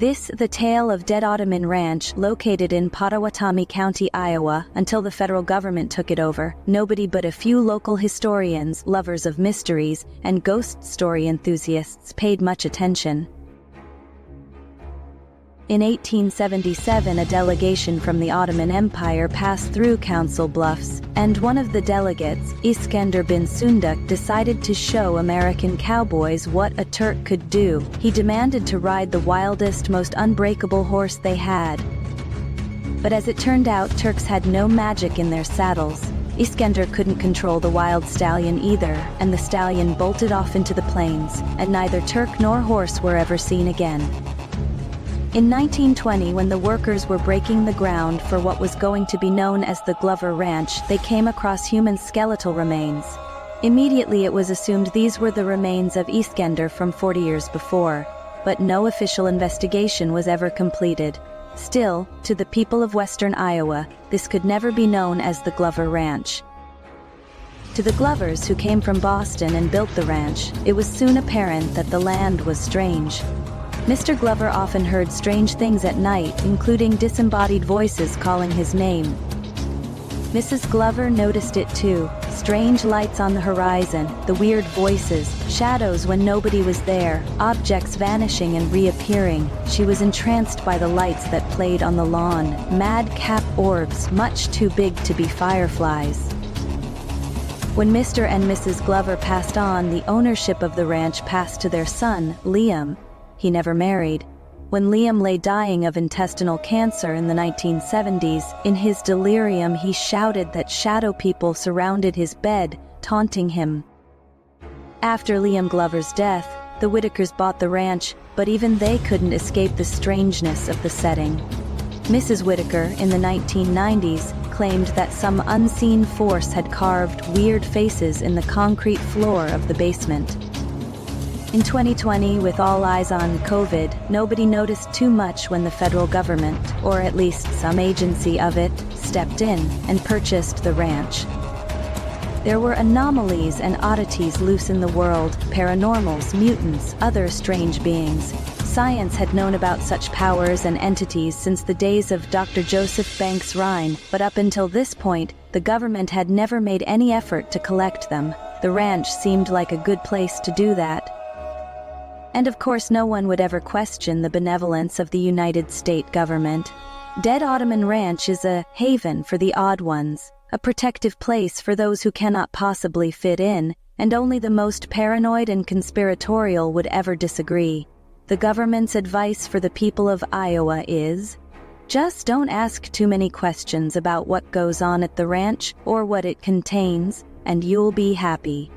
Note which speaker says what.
Speaker 1: The tale of Dead Ottoman Ranch, located in Pottawatomie County, Iowa, until the federal government took it over. Nobody but a few local historians, lovers of mysteries, and ghost story enthusiasts paid much attention. In 1877, a delegation from the Ottoman Empire passed through Council Bluffs, and one of the delegates, Iskender bin Sunduk, decided to show American cowboys what a Turk could do. He demanded to ride the wildest, most unbreakable horse they had. But as it turned out, Turks had no magic in their saddles. Iskender couldn't control the wild stallion either, and the stallion bolted off into the plains, and neither Turk nor horse were ever seen again. In 1920, when the workers were breaking the ground for what was going to be known as the Glover Ranch, they came across human skeletal remains. Immediately it was assumed these were the remains of Iskender from 40 years before, but no official investigation was ever completed. Still, to the people of western Iowa, this could never be known as the Glover Ranch. To the Glovers, who came from Boston and built the ranch, it was soon apparent that the land was strange. Mr. Glover often heard strange things at night, including disembodied voices calling his name. Mrs. Glover noticed it too: strange lights on the horizon, the weird voices, shadows when nobody was there, objects vanishing and reappearing. She was entranced by the lights that played on the lawn, madcap orbs much too big to be fireflies. When Mr. and Mrs. Glover passed on, the ownership of the ranch passed to their son, Liam. He never married. When Liam lay dying of intestinal cancer in the 1970s, in his delirium he shouted that shadow people surrounded his bed, taunting him. After Liam Glover's death, the Whitakers bought the ranch, but even they couldn't escape the strangeness of the setting. Mrs. Whitaker, in the 1990s, claimed that some unseen force had carved weird faces in the concrete floor of the basement. In 2020, with all eyes on COVID, nobody noticed too much when the federal government, or at least some agency of it, stepped in and purchased the ranch. There were anomalies and oddities loose in the world: paranormals, mutants, other strange beings. Science had known about such powers and entities since the days of Dr. Joseph Banks Rhine, but up until this point, the government had never made any effort to collect them. The ranch seemed like a good place to do that. And of course no one would ever question the benevolence of the United States government. Dead Ottoman Ranch is a haven for the odd ones, a protective place for those who cannot possibly fit in, and only the most paranoid and conspiratorial would ever disagree. The government's advice for the people of Iowa is: just don't ask too many questions about what goes on at the ranch or what it contains, and you'll be happy.